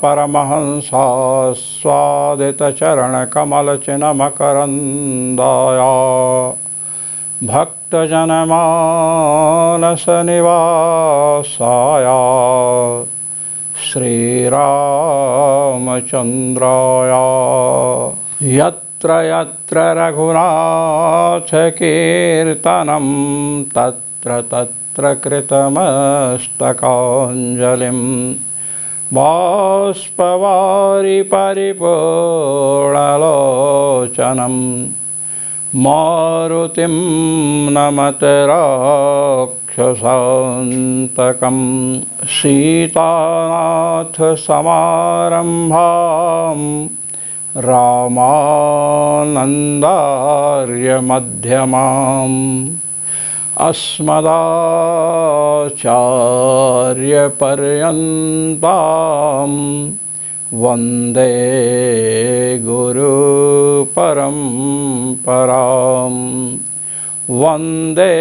परमहंसास्वादितचरणकमलचिन्हमकरन्दाया भक्तजनमानसनिवासाय श्रीरामचन्द्राय यत्र यत्र रघुनाथकीर्तनं तत्र तत्र कृतमस्तकाञ्जलिं बाष्पवारि परिपूर्णलोचनं मारुतिं नमत राक्षसान्तकं सीतानाथसमारम्भां रामानन्दार्यमध्यमाम् अस्मदाचार्यपर्यन्तां वन्दे गुरुपरम्परां वन्दे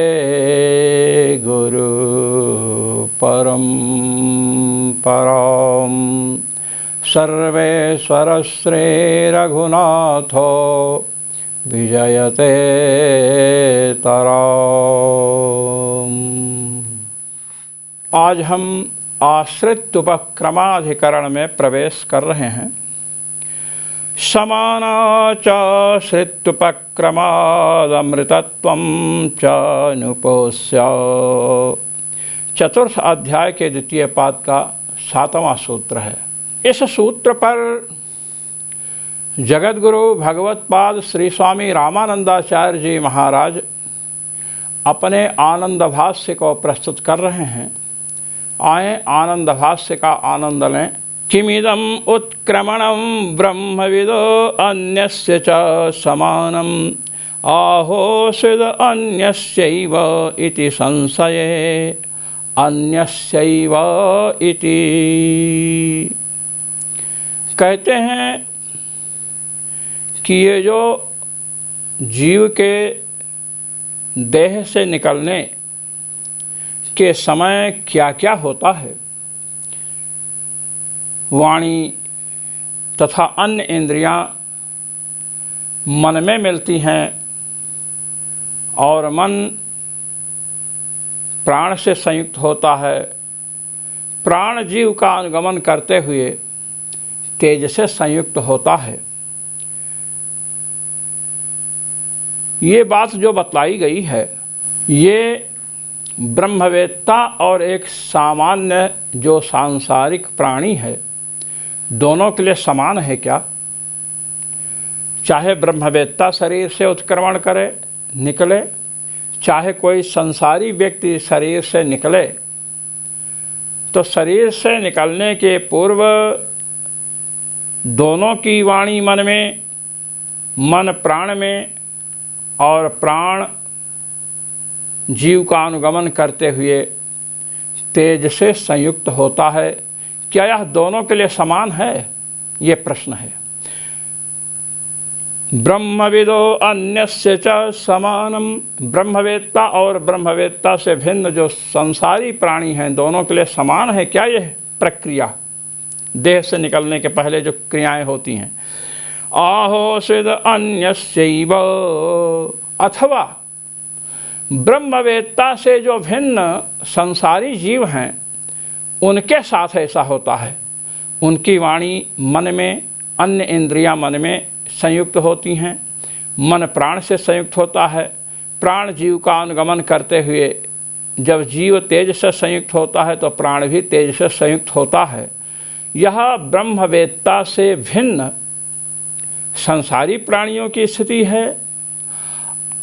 गुरुपरम्परां सर्वेश्वर श्रीरघुनाथो विजयते तराम। आज हम आश्रित उपक्रमाधिकरण में प्रवेश कर रहे हैं। समानाचाश्रित्युपक्रमादमृतत्वं च नुपोष्य, चतुर्थ अध्याय के द्वितीय पाद का 7वां सूत्र है। इस सूत्र पर जगतगुरु भगवत्पाद श्री स्वामी रामानंदाचार्य जी महाराज अपने आनंद भाष्य को प्रस्तुत कर रहे हैं। आए आनंद भाष्य का आनंद लें। किमिदम उत्क्रमणम ब्रह्मविदो अन्यस्य च समानम आहोसिद अन्यस्यैव इति संशये अन्यस्यैव इति। कहते हैं कि ये जो जीव के देह से निकलने के समय क्या क्या होता है, वाणी तथा अन्य इंद्रियां मन में मिलती हैं और मन प्राण से संयुक्त होता है। प्राण जीव का अनुगमन करते हुए तेज से संयुक्त होता है। ये बात जो बतलाई गई है, ये ब्रह्मवेत्ता और एक सामान्य जो सांसारिक प्राणी है, दोनों के लिए समान है क्या? चाहे ब्रह्मवेत्ता शरीर से उत्क्रमण करे निकले, चाहे कोई संसारी व्यक्ति शरीर से निकले, तो शरीर से निकलने के पूर्व दोनों की वाणी मन में, मन प्राण में और प्राण जीव का अनुगमन करते हुए तेज से संयुक्त होता है। क्या यह दोनों के लिए समान है? ये प्रश्न है। ब्रह्मविदो अन्यस्य च समानम, ब्रह्मवेत्ता और ब्रह्मवेत्ता से भिन्न जो संसारी प्राणी हैं, दोनों के लिए समान है क्या यह प्रक्रिया? देह से निकलने के पहले जो क्रियाएं होती हैं। आहोसिद अन्यस्यैव, अथवा ब्रह्मवेत्ता से जो भिन्न संसारी जीव हैं उनके साथ ऐसा होता है। उनकी वाणी मन में, अन्य इंद्रियां मन में संयुक्त होती हैं, मन प्राण से संयुक्त होता है। प्राण जीव का अनुगमन करते हुए जब जीव तेज से संयुक्त होता है तो प्राण भी तेज से संयुक्त होता है। यह ब्रह्मवेत्ता से भिन्न संसारी प्राणियों की स्थिति है,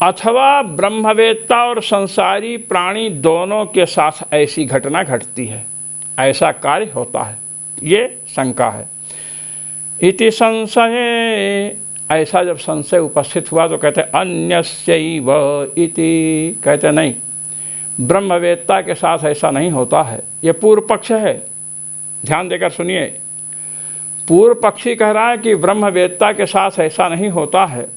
अथवा ब्रह्मवेत्ता और संसारी प्राणी दोनों के साथ ऐसी घटना घटती है, ऐसा कार्य होता है, ये शंका है। इति संशय, ऐसा जब संशय उपस्थित हुआ तो कहते अन्यस्यैव इति, कहते नहीं, ब्रह्मवेत्ता के साथ ऐसा नहीं होता है। ये पूर्व पक्ष है, ध्यान देकर सुनिए। पूर्व पक्षी कह रहा है कि ब्रह्मवेत्ता के साथ ऐसा नहीं होता है।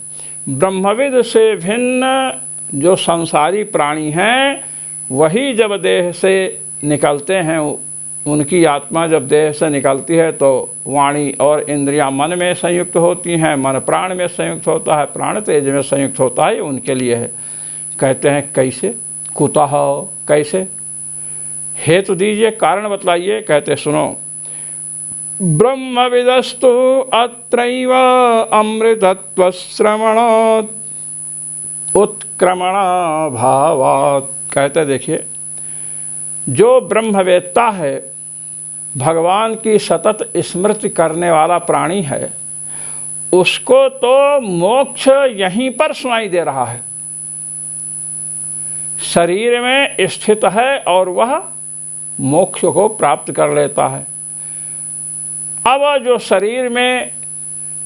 ब्रह्मविद से भिन्न जो संसारी प्राणी हैं वही जब देह से निकलते हैं उनकी आत्मा जब देह से निकलती है तो वाणी और इंद्रियां मन में संयुक्त होती हैं, मन प्राण में संयुक्त होता है, प्राण तेज में संयुक्त होता है, उनके लिए है। कहते हैं कैसे, कुतः, कैसे, हेतु दीजिए, कारण बतलाइए। कहते सुनो, ब्रह्मविदस्तु अत्रैव अमृतत्व श्रवणात् उत्क्रमण भावात्। कहते देखिए, जो ब्रह्मवेत्ता है, भगवान की सतत स्मृति करने वाला प्राणी है, उसको तो मोक्ष यहीं पर सुनाई दे रहा है। शरीर में स्थित है और वह मोक्ष को प्राप्त कर लेता है। अब जो शरीर में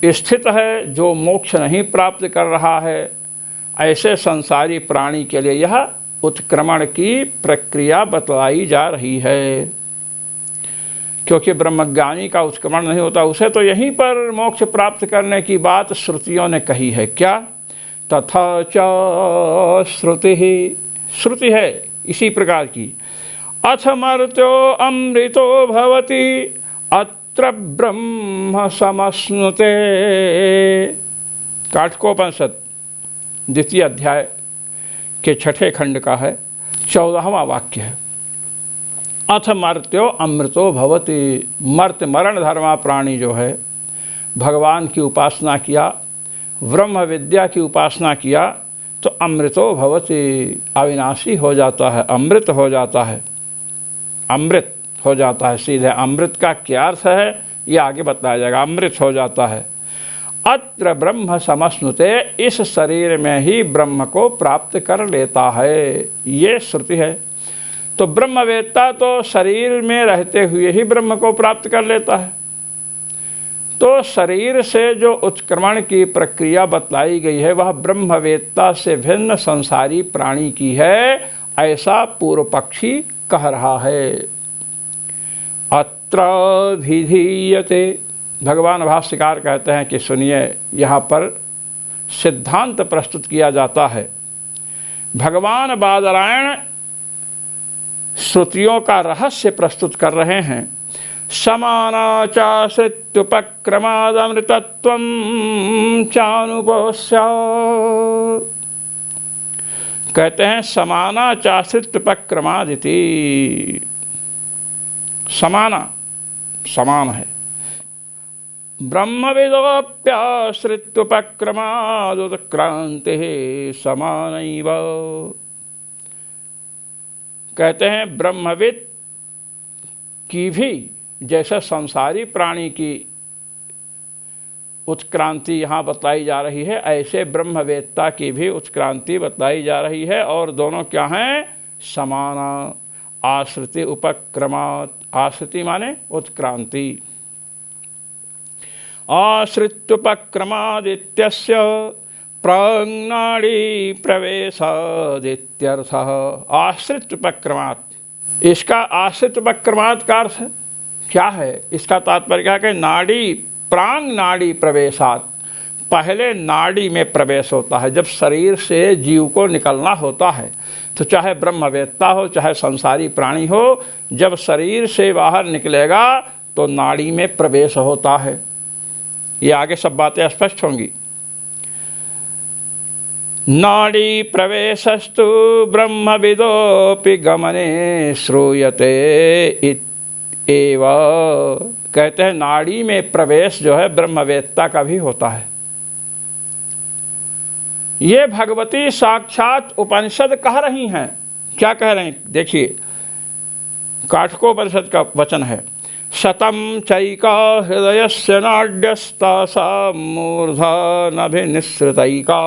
स्थित है, जो मोक्ष नहीं प्राप्त कर रहा है, ऐसे संसारी प्राणी के लिए यह उत्क्रमण की प्रक्रिया बतलाई जा रही है। क्योंकि ब्रह्मज्ञानी का उत्क्रमण नहीं होता, उसे तो यहीं पर मोक्ष प्राप्त करने की बात श्रुतियों ने कही है। क्या? तथा च श्रुति ही, श्रुति है इसी प्रकार की, अथ मर्त्यो अमृतो भवति अत्र ब्रह्म समश्नुते। काठकोपनिषद द्वितीय अध्याय के 6ठे खंड का है 14वां वाक्य है। अथ मर्त्यो अमृतो भवति, मर्त मरण धर्मा प्राणी जो है, भगवान की उपासना किया, ब्रह्म विद्या की उपासना किया तो अमृतो भवति, अविनाशी हो जाता है, अमृत हो जाता है, अमृत हो जाता है। सीधे अमृत का क्या अर्थ है ये आगे बताया जाएगा। अमृत हो जाता है। अत्र ब्रह्म समश्नुते, इस शरीर में ही ब्रह्म को प्राप्त कर लेता है, ये श्रुति है। तो ब्रह्मवेत्ता तो शरीर में रहते हुए ही ब्रह्म को प्राप्त कर लेता है। तो शरीर से जो उत्क्रमण की प्रक्रिया बतलाई गई है वह ब्रह्मवेत्ता से भिन्न संसारी प्राणी की है, ऐसा पूर्व पक्षी कह रहा है। अत्र विधीयते, भगवान भाष्यकार कहते हैं कि सुनिए, यहाँ पर सिद्धांत प्रस्तुत किया जाता है। भगवान बादरायण श्रुतियों का रहस्य प्रस्तुत कर रहे हैं। समानाचाश्रित्युपक्रमादमृतत्वं चानुपस्या, कहते हैं समानाचाश्रित्युपक्रमादिति, समाना समान है, ब्रह्मविदोप्याश्रित्युपक्रमादुत्क्रांति समानैव। कहते हैं ब्रह्मविद की भी जैसे संसारी प्राणी की उत्क्रांति यहाँ बतलाई जा रही है, ऐसे ब्रह्मवेत्ता की भी उत्क्रांति बतलाई जा रही है। और दोनों क्या हैं? समाना, आश्रिति उपक्रमात्, आश्रिति माने उत्क्रांति, आश्रित्युपक्रमादित्यस्य प्राङ्नाडी प्रवेशादित्यर्थः। आश्रित्युपक्रमात्, इसका आश्रित्युपक्रमात् का अर्थ क्या है? इसका तात्पर्य क्या है? नाड़ी, प्रांग नाड़ी प्रवेशात्, पहले नाड़ी में प्रवेश होता है। जब शरीर से जीव को निकलना होता है तो चाहे ब्रह्मवेत्ता हो चाहे संसारी प्राणी हो, जब शरीर से बाहर निकलेगा तो नाड़ी में प्रवेश होता है। ये आगे सब बातें स्पष्ट होंगी। नाड़ी प्रवेशस्तु ब्रह्मविदोपि गमने श्रूयते एव। कहते हैं नाड़ी में प्रवेश जो है ब्रह्मवेत्ता का भी होता है। ये भगवती साक्षात उपनिषद कह रही हैं। क्या कह रहे हैं? देखिए, काठकोपनिषद का वचन है, शतम चैका हृदयस्य नाड्यस्तासा मूर्धनभिनिसृतैका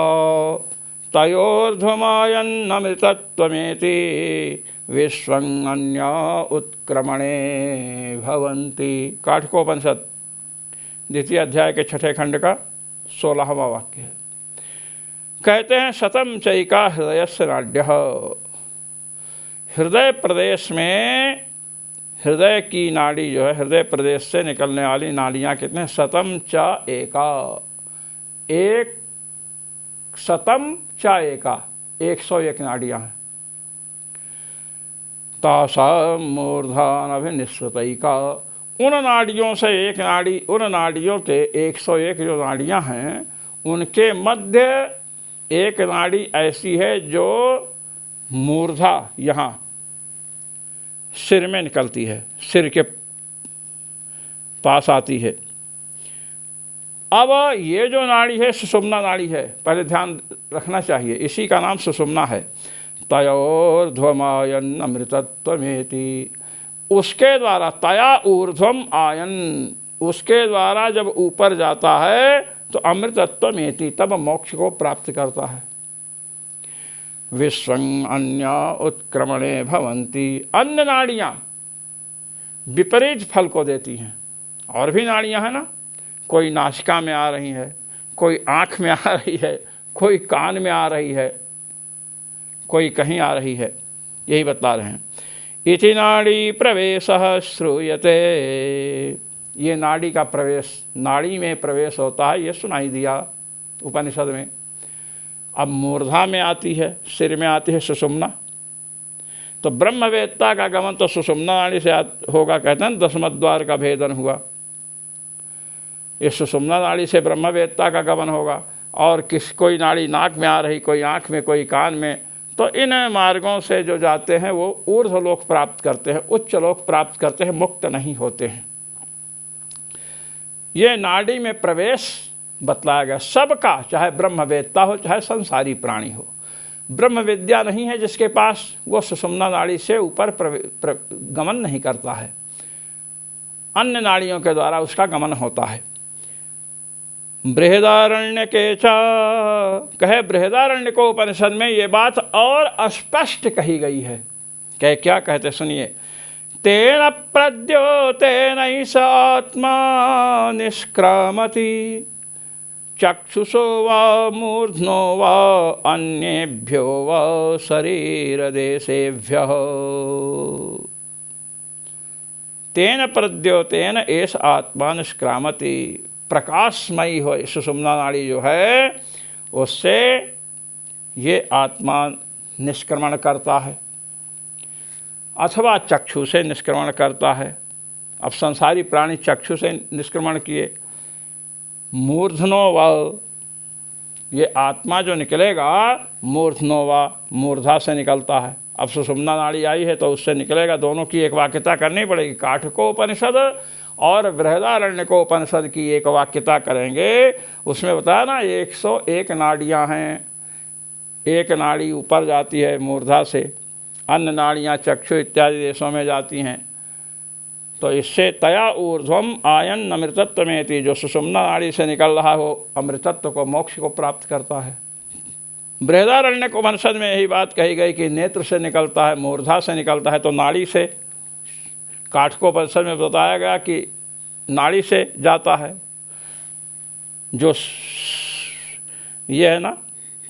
तयोर्ध्वमायन्नमृतत्वमेति विश्वन्या उत्क्रमणे भवन्ति। काठकोपनिषद द्वितीय अध्याय के 6ठे खंड का 16वां वाक्य है। कहते हैं शतम चैका हृदयस्य नाड्यः, हृदय प्रदेश में, हृदय की नाड़ी जो है, हृदय प्रदेश से निकलने वाली नाड़ियाँ कितने? शतम च एका, एक, शतम च एका, 101 नाड़ियाँ हैं। तासाम मूर्धानभिनिसृतैका, उन नाड़ियों से एक नाड़ी, उन नाड़ियों के 101 जो नाड़ियां हैं उनके मध्य एक नाड़ी ऐसी है जो मूर्धा यहाँ सिर में निकलती है, सिर के पास आती है। अब ये जो नाड़ी है सुषुम्ना नाड़ी है, पहले ध्यान रखना चाहिए, इसी का नाम सुषुम्ना है। तयोर्ध्वमायन अमृतत्वमेति, उसके द्वारा, तया ऊर्ध्वम आयन, उसके द्वारा जब ऊपर जाता है तो अमृतत्वमेति, तब मोक्ष को प्राप्त करता है। विश्वं अन्या उत्क्रमणे भवन्ति, अन्य नाड़ियाँ विपरीत फल को देती हैं। और भी नाड़ियाँ हैं ना, कोई नासिका में आ रही है, कोई आँख में आ रही है, कोई कान में आ रही है, कोई कहीं आ रही है, यही बता रहे हैं। इति नाड़ी प्रवेशः श्रूयते, ये नाड़ी का प्रवेश, नाड़ी में प्रवेश होता है, ये सुनाई दिया उपनिषद में। अब मूर्धा में आती है, सिर में आती है सुषुम्ना, तो ब्रह्मवेत्ता का गमन तो सुषुम्ना नाड़ी से होगा, कहते हैं 10वें द्वार का भेदन हुआ, इस सुषुम्ना नाड़ी से ब्रह्मवेत्ता का गमन होगा। और कोई नाड़ी नाक में आ रही, कोई आँख में, कोई कान में, तो इन मार्गों से जो जाते हैं वो ऊर्ध्वलोक प्राप्त करते हैं, उच्च लोक प्राप्त करते हैं, मुक्त नहीं होते हैं। ये नाड़ी में प्रवेश बतलाया गया सबका, चाहे ब्रह्मवेत्ता हो चाहे संसारी प्राणी हो। ब्रह्म विद्या नहीं है जिसके पास, वो सुषुम्ना नाड़ी से ऊपर गमन नहीं करता है, अन्य नाड़ियों के द्वारा उसका गमन होता है। बृहदारण्य के चा, कहे बृहदारण्य को उपनिषद में ये बात और स्पष्ट कही गई है। कहे क्या कहते सुनिए, तेन प्रद्योतेन स आत्मा निष्क्रामति, चक्षुषो वा मूर्ध्नो वा अन्येभ्यो वा शरीर देशेभ्यः, तेन प्रद्योतेन एष आत्मा निष्क्रामति, प्रकाशमयी हो सुषुम्ना नाड़ी जो है, उससे ये आत्मा निष्क्रमण करता है, अथवा चक्षु से निष्क्रमण करता है। अब संसारी प्राणी चक्षु से निष्क्रमण किए, मूर्धनो व, ये आत्मा जो निकलेगा मूर्धनो व, मूर्धा से निकलता है। अब सुषुम्ना नाड़ी आई है तो उससे निकलेगा, दोनों की एक वाक्यता करनी पड़ेगी। काठकोपनिषद और बृहदारण्यकोपनिषद की एक वाक्यता करेंगे, उसमें बताया ना 101 नाड़ियाँ हैं, एक नाड़ी ऊपर जाती है मूर्धा से, अन्य नाड़ियाँ चक्षु इत्यादि देशों में जाती हैं। तो इससे तया ऊर्ध्वम आयन अमृतत्वमेति, जो सुषुम्ना नाड़ी से निकल रहा हो अमृतत्व को, मोक्ष को प्राप्त करता है। बृहदारण्यकोपनिषद में यही बात कही गई कि नेत्र से निकलता है, मूर्धा से निकलता है, तो नाड़ी से। काठकोपनिषद में बताया गया कि नाड़ी से जाता है, जो ये है ना,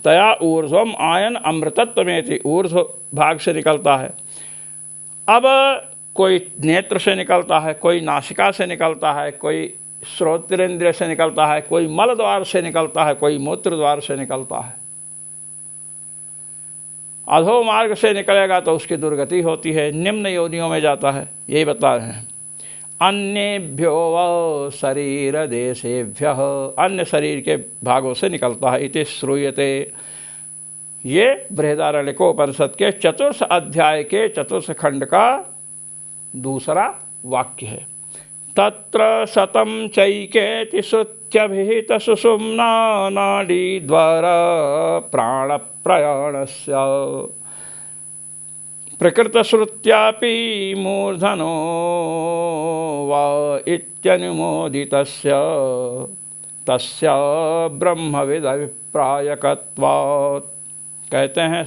तया ऊर्ध्वम आयन अमृतत्वमेति, ऊर्ध्व भाग से निकलता है। अब कोई नेत्र से निकलता है, कोई नासिका से निकलता है, कोई श्रोत्रेंद्रिय से निकलता है, कोई मल द्वार से निकलता है, कोई मूत्र द्वार से निकलता है। अधो मार्ग से निकलेगा तो उसकी दुर्गति होती है, निम्न योनियों में जाता है, यही बता रहे हैं। अन्येभ्यो व शरीर देशेभ्यः, अन्य शरीर के भागों से निकलता है। इति श्रूयते, ये बृहदारण्यकोपनिषद के 4th अध्याय के 4th खंड का दूसरा वाक्य है। तत्र शतं चैकेति श्रुत्यभिहित सुषुम्ना नाडी द्वारा प्राण प्रयाणस्य, प्रकृतश्रुत्यापि मूर्धनो वा इत्यनुमोदितस्य तस्य ब्रह्मविद अभिप्रायकत्वात्। कहते हैं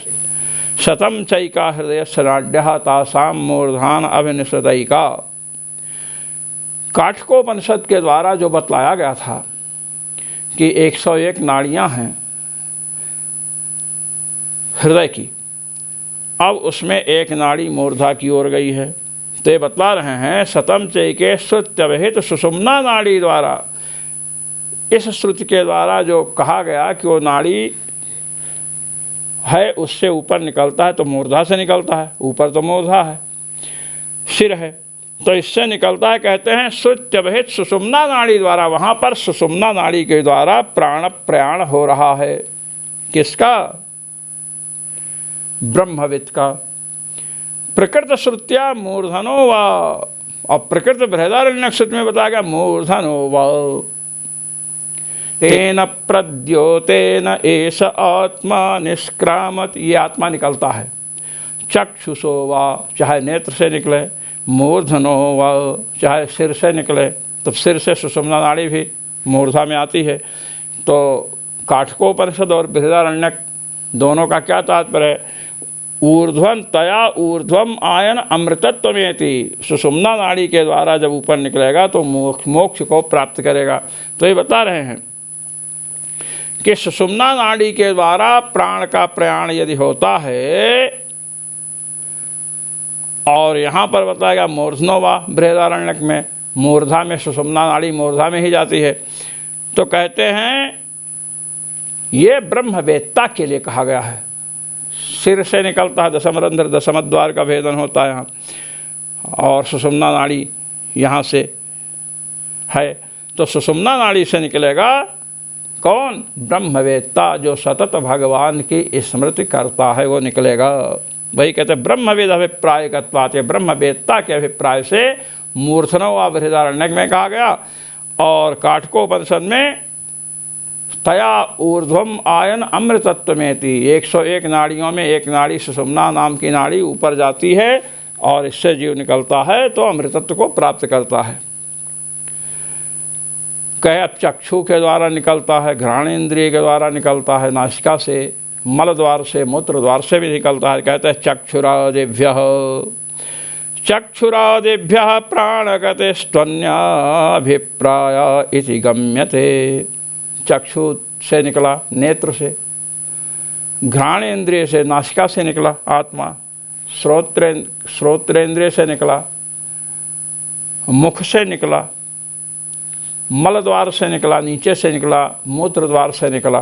शतं चैका हृदय नाड्यः तासां मूर्धान अभिनिषदैका। काठकोपनिषद के द्वारा जो बतलाया गया था कि 101 नाड़ियाँ हैं हृदय की, अब उसमें एक नाड़ी मूर्धा की ओर गई है। तो ये बतला रहे हैं शतम चैके श्रुत्यभिहित सुषुम्ना नाड़ी द्वारा, इस श्रुति के द्वारा जो कहा गया कि वो नाड़ी है उससे ऊपर निकलता है तो मूर्धा से निकलता है, ऊपर तो मूर्धा है, सिर है, तो इससे निकलता है, कहते हैं श्रुत्यवहित सुषुम्ना नाड़ी द्वारा, वहाँ पर सुषुम्ना नाड़ी के द्वारा प्राण प्रयाण हो रहा है। किसका? ब्रह्मविद का। प्रकृत श्रुत्या मूर्धनो वा, और प्रकृत बृहदारण्यक श्रुति में बताया गया मूर्धनो वा, तेन प्रद्योतेन एष आत्मा निष्क्रामत, ये आत्मा निकलता है। चक्षुषो वा, चाहे नेत्र से निकले, मूर्धनो वा, चाहे सिर से निकले, तो सिर से सुषुम्ना नाड़ी भी मूर्धा में आती है। तो काठकोपनिषद और बृहदारण्यक दोनों का क्या तात्पर्य है? ऊर्ध्वन तया ऊर्ध्वम आयन अमृतत्वमेति, सुषुम्ना नाड़ी के द्वारा जब ऊपर निकलेगा तो मोक्ष को प्राप्त करेगा। तो ये बता रहे हैं कि सुषुम्ना नाड़ी के द्वारा प्राण का प्रयाण यदि होता है, और यहाँ पर बताएगा मूर्धनोवा बृहदारण्यक में, मूर्धा में, सुषुम्ना नाड़ी मूर्धा में ही जाती है। तो कहते हैं ये ब्रह्मवेत्ता के लिए कहा गया है। सिर से निकलता है, दशम रंध्र दशम द्वार का भेदन होता है यहाँ, और सुषुम्ना नाड़ी यहाँ से है। तो सुषुम्ना नाड़ी से निकलेगा कौन? ब्रह्मवेत्ता, जो सतत भगवान की स्मृति करता है, वो निकलेगा। वही कहते हैं ब्रह्मवेद अभिप्राय कत्वात्, ब्रह्मवेत्ता के अभिप्राय से मूर्धनो वा बृहदारण्यक में कहा गया, और काठकोपनिषद में तया ऊर्ध्वम आयन अमृतत्वमेति, 101 नाड़ियों में एक नाड़ी सुषुम्ना नाम की नाड़ी ऊपर जाती है, और इससे जीव निकलता है तो अमृतत्व को प्राप्त करता है। कहे अब चक्षु के द्वारा निकलता है, घ्राणेन्द्रिय के द्वारा निकलता है, नासिका से, मल द्वार से, मूत्र द्वार से भी निकलता है। कहते हैं चक्षुरादिभ्यः चक्षुरादिभ्यः प्राणगतिस्त्वन्याभिप्राय इति गम्यते। चक्षु से निकला, नेत्र से, घ्राणेन्द्रिय से, नासिका से निकला आत्मा, श्रोत्रेंद्रिय से निकला, मुख से निकला, मल द्वार से निकला, नीचे से निकला, मूत्र द्वार से निकला।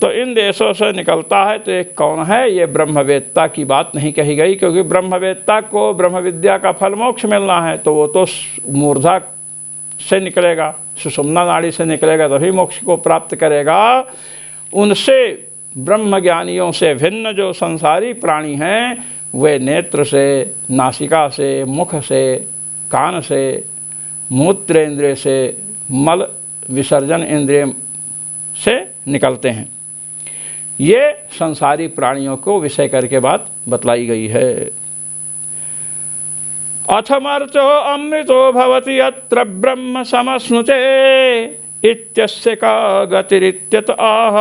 तो इन देशों से निकलता है। तो एक कौन है? ये ब्रह्मवेत्ता की बात नहीं कही गई, क्योंकि ब्रह्मवेत्ता को ब्रह्म विद्या का फल मोक्ष मिलना है, तो वो तो मूर्धा से निकलेगा, सुषुम्ना नाड़ी से निकलेगा, तभी मोक्ष को प्राप्त करेगा। उनसे ब्रह्मज्ञानियों से भिन्न जो संसारी प्राणी हैं, वे नेत्र से, नासिका से, मुख से, कान से, मूत्रेंद्रिय से, मल विसर्जन इंद्रिय से निकलते हैं। ये संसारी प्राणियों को विषय करके बात बतलाई गई है। अथमर्चो अमृतो भवति अत्र ब्रह्म समश्नुते इत्यस्य का गतिरित्यत आह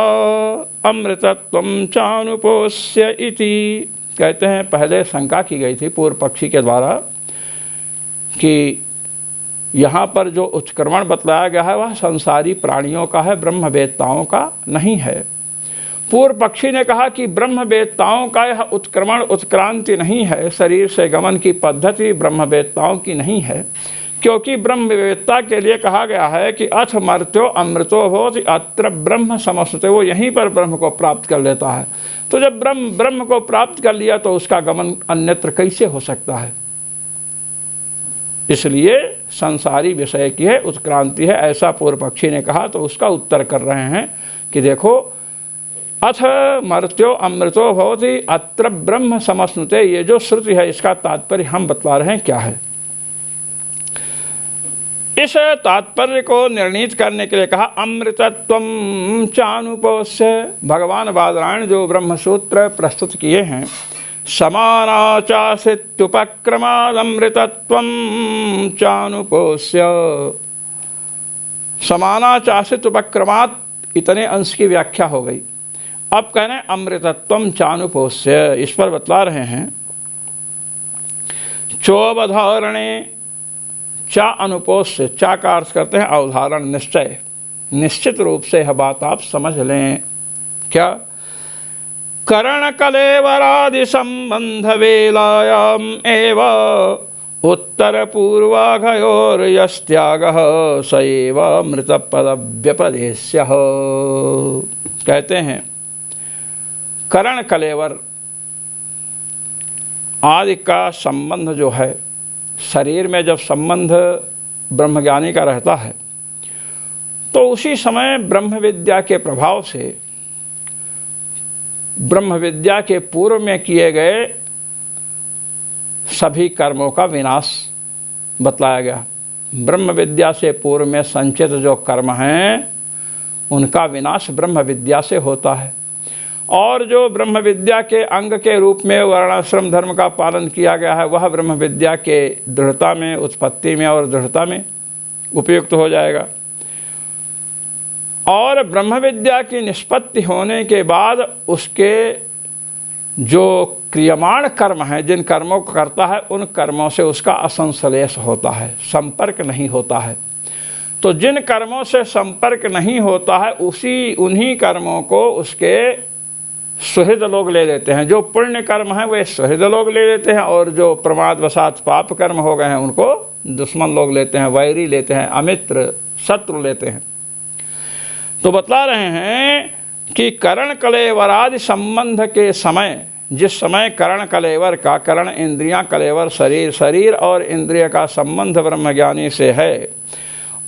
अमृतत्वं चानुपोष्य इति। कहते हैं पहले शंका की गई थी पूर्व पक्षी के द्वारा कि यहाँ पर जो उत्क्रमण बतलाया गया है वह संसारी प्राणियों का है, ब्रह्मवेत्ताओं का नहीं है। पूर्व पक्षी ने कहा कि ब्रह्मवेत्ताओं का यह उत्क्रमण उत्क्रांति नहीं है, शरीर से गमन की पद्धति ब्रह्मवेत्ताओं की नहीं है, क्योंकि ब्रह्मवेत्ता के लिए कहा गया है कि अथ मर्त्यो अमृतो भवति अत्र ब्रह्म समश्नुते, वो यहीं पर ब्रह्म को प्राप्त कर लेता है। तो जब ब्रह्म को प्राप्त कर लिया तो उसका गमन अन्यत्र कैसे हो सकता है? इसलिए संसारी विषय की है, उत्क्रांति है, ऐसा पूर्व पक्षी ने कहा। तो उसका उत्तर कर रहे हैं कि देखो, अथ मर्त्यो अमृतो भवति अत्र ब्रह्म समश्नुते, ये जो श्रुति है इसका तात्पर्य हम बतला रहे हैं क्या है। इस तात्पर्य को निर्णीत करने के लिए कहा अमृतत्वं चानुपोष्य। भगवान बादरायण जो ब्रह्मसूत्र प्रस्तुत किए हैं, समानाचासित्युपक्रमादमृतत्वं चानुपोष्य, समानाचासित उपक्रमात् इतने अंश की व्याख्या हो गई। अब कह रहे हैं अमृतत्वं चानुपोष्य, इस पर बतला रहे हैं चोवधारणे चा अनुपोष्य, चा का अर्थ करते हैं अवधारण, निश्चय, निश्चित रूप से यह बात आप समझ लें। क्या? करण कलेवरादि संबंध वेलायाम एव उत्तर पूर्वाघयोर्यस्त्यागः स एव मृत पद व्यपदेश्यः। कहते हैं करण कलेवर आदि का संबंध जो है शरीर में जब संबंध ब्रह्मज्ञानी का रहता है तो उसी समय ब्रह्म विद्या के प्रभाव से ब्रह्म विद्या के पूर्व में किए गए सभी कर्मों का विनाश बतलाया गया। ब्रह्म विद्या से पूर्व में संचित जो कर्म हैं उनका विनाश ब्रह्म विद्या से होता है, और जो ब्रह्म विद्या के अंग के रूप में वर्णाश्रम धर्म का पालन किया गया है वह ब्रह्म विद्या के दृढ़ता में, उत्पत्ति में और दृढ़ता में उपयुक्त हो जाएगा। और ब्रह्म विद्या की निष्पत्ति होने के बाद उसके जो क्रियमाण कर्म हैं, जिन कर्मों को करता है, उन कर्मों से उसका असंश्लेष होता है, संपर्क नहीं होता है। तो जिन कर्मों से संपर्क नहीं होता है उन्हीं कर्मों को उसके सुहृद लोग ले लेते हैं। जो पुण्य कर्म हैं वे सुहृद लोग ले लेते हैं, और जो प्रमादवशात पाप कर्म हो गए हैं उनको दुश्मन लोग लेते हैं, वैरी लेते हैं, अमित्र शत्रु लेते हैं। तो बतला रहे हैं कि करण कलेवरादि संबंध के समय, जिस समय करण कलेवर का, करण इंद्रियां, कलेवर शरीर, शरीर और इंद्रिय का संबंध ब्रह्मज्ञानी से है,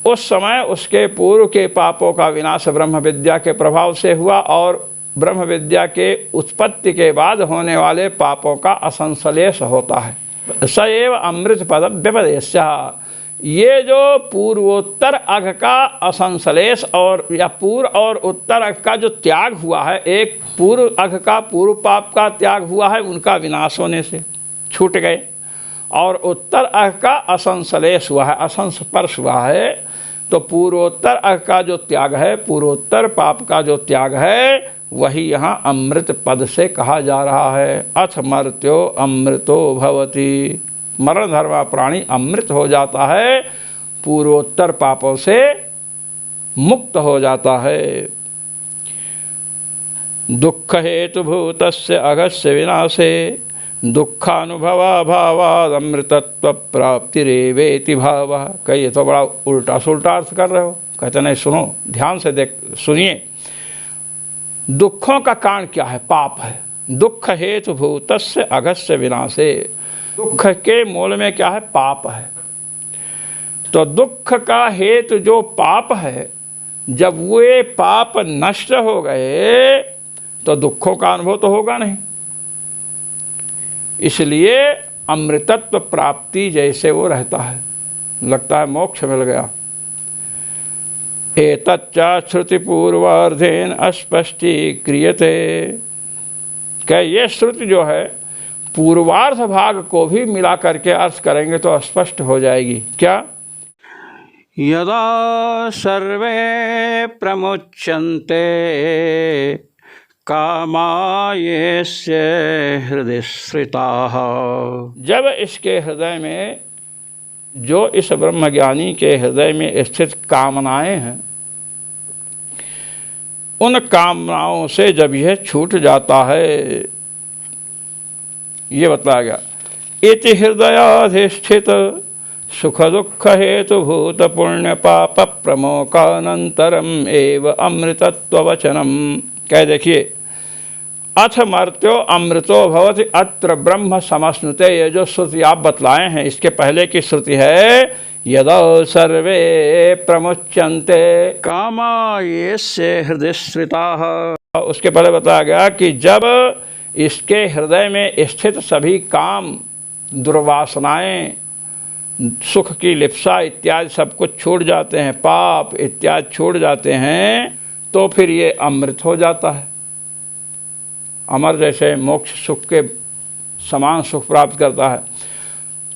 उस समय उसके पूर्व के पापों का विनाश ब्रह्म विद्या के प्रभाव से हुआ, और ब्रह्म विद्या के उत्पत्ति के बाद होने वाले पापों का असंश्लेष होता है। स एव अमृत पद व्यपदेश्य, ये जो पूर्वोत्तर अघ का असंश्लेष और या पूर्व और उत्तर अघ का जो त्याग हुआ है, एक पूर्व अघ का पूर्व पाप का त्याग हुआ है, उनका विनाश होने से छूट गए, और उत्तर अघ का असंश्लेष हुआ है, असंस्पर्श हुआ है। तो पूर्वोत्तर अघ का जो त्याग है, पूर्वोत्तर पाप का जो त्याग है, वही यहाँ अमृत पद से कहा जा रहा है। अथ मर्त्यो अमृतो भवति, मरण धर्मा प्राणी अमृत हो जाता है, पूर्वोत्तर पापों से मुक्त हो जाता है। दुख हेतु भूतस्य अघस्य विनाशे दुखानुभवा भावाद अमृतत्व प्राप्तिरेवेति भाव। कहिए तो बड़ा उल्टा सुल्टा अर्थ कर रहे हो। कहते नहीं, सुनो ध्यान से सुनिए। दुखों का कारण क्या है? पाप है। दुख हेतु भूतस्य अघस्य विनाशे, दुख के मूल में क्या है? पाप है। तो दुख का हेतु जो पाप है, जब वे पाप नष्ट हो गए तो दुखों का अनुभव तो होगा नहीं। इसलिए अमृतत्व प्राप्ति जैसे वो रहता है, लगता है मोक्ष मिल गया। एतच्चा श्रुति पूर्वार्धेन अस्पष्टीक्रियते, क्या ये श्रुति जो है पूर्वार्ध भाग को भी मिला करके अर्थ करेंगे तो स्पष्ट हो जाएगी। क्या? यदा सर्वे प्रमुच्यन्ते कामायेस्य हृदय श्रिताः, जब इसके हृदय में, जो इस ब्रह्मज्ञानी के हृदय में स्थित कामनाएं हैं, उन कामनाओं से जब यह छूट जाता है, ये बताया गया। इति हृदयाधिष्ठित सुख दुख हेतु भूत पुण्य पाप प्रमोकानंतरम एव अमृतत्व वचनम। कह देखिए, अथ मर्त्यो अमृतो भवति अत्र ब्रह्म समश्नुते, ये जो श्रुति आप बतलाए हैं, इसके पहले की श्रुति है यदा सर्वे प्रमुच्यन्ते कामायेस्य हृदय श्रिताः। उसके पहले बताया गया कि जब इसके हृदय में स्थित सभी काम, दुर्वासनाएं, सुख की लिप्सा इत्यादि सब कुछ छूट जाते हैं, पाप इत्यादि छूट जाते हैं, तो फिर ये अमृत हो जाता है। अमर जैसे मोक्ष सुख के समान सुख प्राप्त करता है।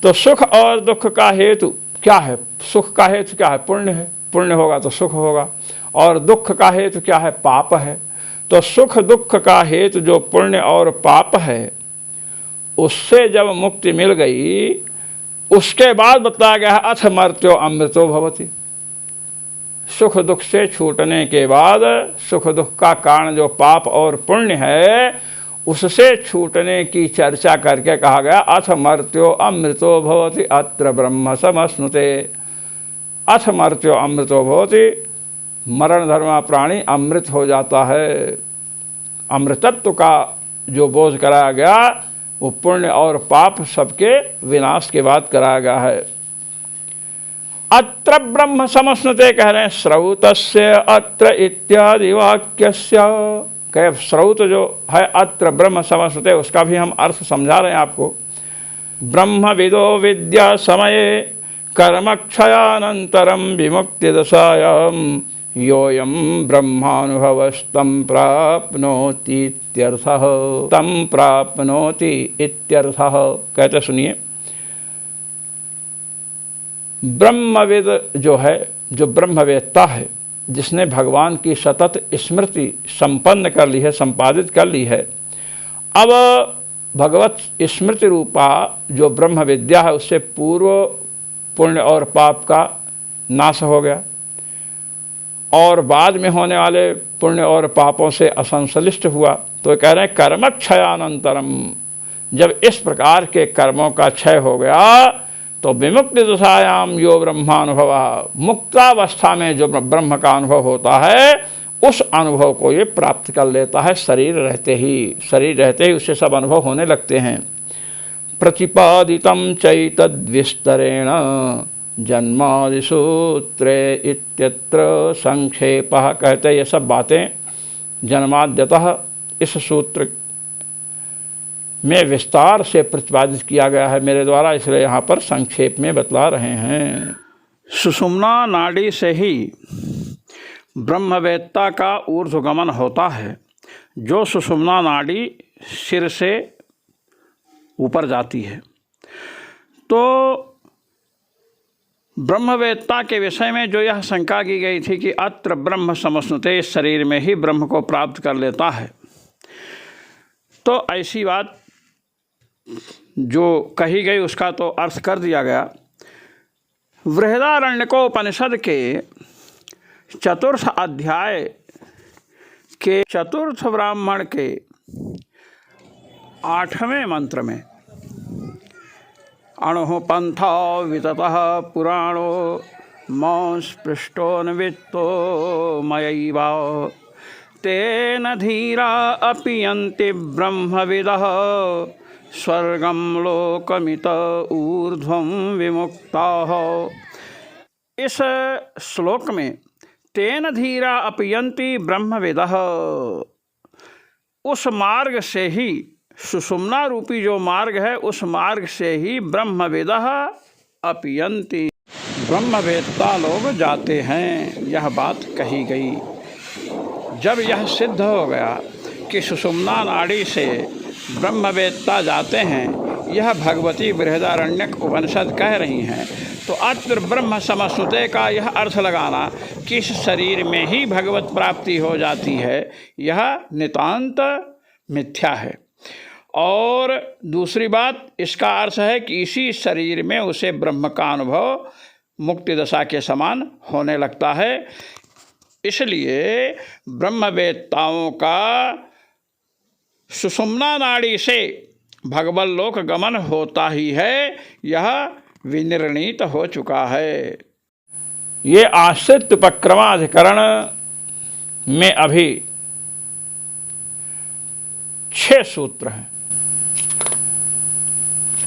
तो सुख और दुख का हेतु क्या है? सुख का हेतु क्या है? पुण्य है। पुण्य होगा तो सुख होगा। और दुख का हेतु क्या है? पाप है। तो सुख दुख का हेतु जो पुण्य और पाप है, उससे जब मुक्ति मिल गई, उसके बाद बताया गया है अथ मर्त्यो अमृतो भवति। सुख दुख से छूटने के बाद, सुख दुख का कारण जो पाप और पुण्य है, उससे छूटने की चर्चा करके कहा गया अथ मर्त्यो अमृतो भवति अत्र ब्रह्म समश्नुते। अथ मर्त्यो अमृतो भवति, मरण धर्मा प्राणी अमृत हो जाता है। अमृतत्व का जो बोध कराया गया, वो पुण्य और पाप सबके विनाश की बात कराया गया है। अत्र ब्रह्म समश्नुते कह रहे हैं श्रौतस्य अत्र इत्यादि वाक्यस्य। कह श्रौत जो है अत्र ब्रह्म समश्नुते, उसका भी हम अर्थ समझा रहे हैं आपको। ब्रह्म विदो विद्या समये कर्मक्षयानंतरम विमुक्ति दशायाम योयम ब्रह्मानुभवस्तं प्राप्नोति इत्यर्थः। तं प्राप्नोति इत्यर्थः कहते सुनिए, ब्रह्मवेद जो है, जो ब्रह्मवेत्ता है, जिसने भगवान की सतत स्मृति संपन्न कर ली है, संपादित कर ली है, अब भगवत स्मृति रूपा जो ब्रह्म विद्या है उससे पूर्व पुण्य और पाप का नाश हो गया और बाद में होने वाले पुण्य और पापों से असंश्लिष्ट हुआ। तो कह रहे हैं कर्मक्षयानंतरम, जब इस प्रकार के कर्मों का क्षय हो गया तो विमुक्ति दशायाम यो ब्रह्मानुभवा, मुक्तावस्था में जो ब्रह्म का अनुभव होता है उस अनुभव को ये प्राप्त कर लेता है। शरीर रहते ही उससे सब अनुभव होने लगते हैं। प्रतिपादितं चैतद्विस्तरेण जन्मादिसूत्रे इत्यत्र संक्षेपः। कहते ये सब बातें जन्माद्यतः इस सूत्र में विस्तार से प्रतिपादित किया गया है मेरे द्वारा, इसलिए यहाँ पर संक्षेप में बतला रहे हैं। सुषुम्ना नाड़ी से ही ब्रह्मवेत्ता का ऊर्ध्वगमन होता है। जो सुषुम्ना नाड़ी सिर से ऊपर जाती है, तो ब्रह्मवेत्ता के विषय में जो यह शंका की गई थी कि अत्र ब्रह्म समश्नुते, शरीर में ही ब्रह्म को प्राप्त कर लेता है, तो ऐसी बात जो कही गई उसका तो अर्थ कर दिया गया। बृहदारण्यकोपनिषद के 4th अध्याय के 4th ब्राह्मण के 8वें मंत्र में अणुः पंथा विततः पुराणो मंस्पृष्टोन्वित्तो मयैवा तेन धीरा अपि यन्ति ब्रह्मविदः स्वर्गं लोकमित ऊर्ध्वं विमुक्ताः। इस श्लोक में तेन धीरा अपि यन्ति ब्रह्मविदः, उस मार्ग से ही, सुषुम्ना रूपी जो मार्ग है उस मार्ग से ही ब्रह्मविदः अपि यन्ति, ब्रह्मवेत्ता लोग जाते हैं, यह बात कही गई। जब यह सिद्ध हो गया कि सुषुम्ना नाड़ी से ब्रह्मवेत्ता जाते हैं, यह भगवती बृहदारण्यक उपनिषद कह रही हैं, तो अत्र ब्रह्म समश्नुते का यह अर्थ लगाना कि इस शरीर में ही भगवत प्राप्ति हो जाती है, यह नितांत मिथ्या है। और दूसरी बात, इसका अर्थ है कि इसी शरीर में उसे ब्रह्म का अनुभव मुक्ति दशा के समान होने लगता है। इसलिए ब्रह्मवेत्ताओं का सुषुम्ना नाड़ी से भगवत लोक गमन होता ही है, यह विनिर्णीत हो चुका है। ये आश्रित उपक्रमाधिकरण में अभी 6 सूत्र हैं।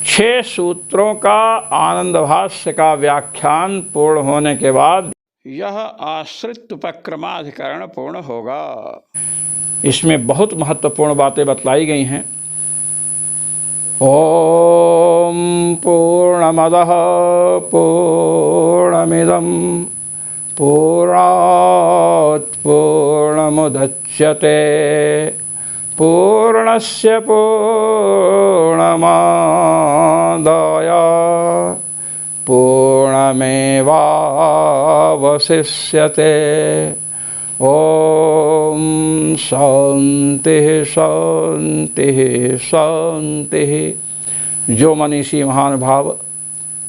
6 सूत्रों का आनंद भाष्य का व्याख्यान पूर्ण होने के बाद यह आश्रित उपक्रमाधिकरण पूर्ण होगा। इसमें बहुत महत्वपूर्ण बातें बतलाई गई हैं। ओम पूर्णमदः पूर्णमिदं पूर्णात् पूर्णमुदच्यते पूर्णस्य पूर्णमादाय पूर्णमेवावशिष्यते। ओम शांति शांति शांति। जो मनीषी महानुभाव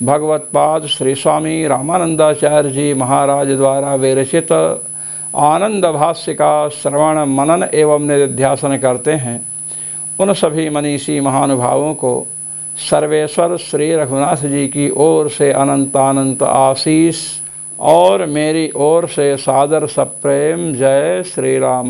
भगवत्पाद श्री स्वामी रामानंदाचार्य जी महाराज द्वारा विरचित आनंद भाष्य का श्रवण मनन एवं निधिध्यासन करते हैं, उन सभी मनीषी महानुभावों को सर्वेश्वर श्री रघुनाथ जी की ओर से अनंतानंत आशीष और मेरी ओर से सादर सप्रेम जय श्री राम।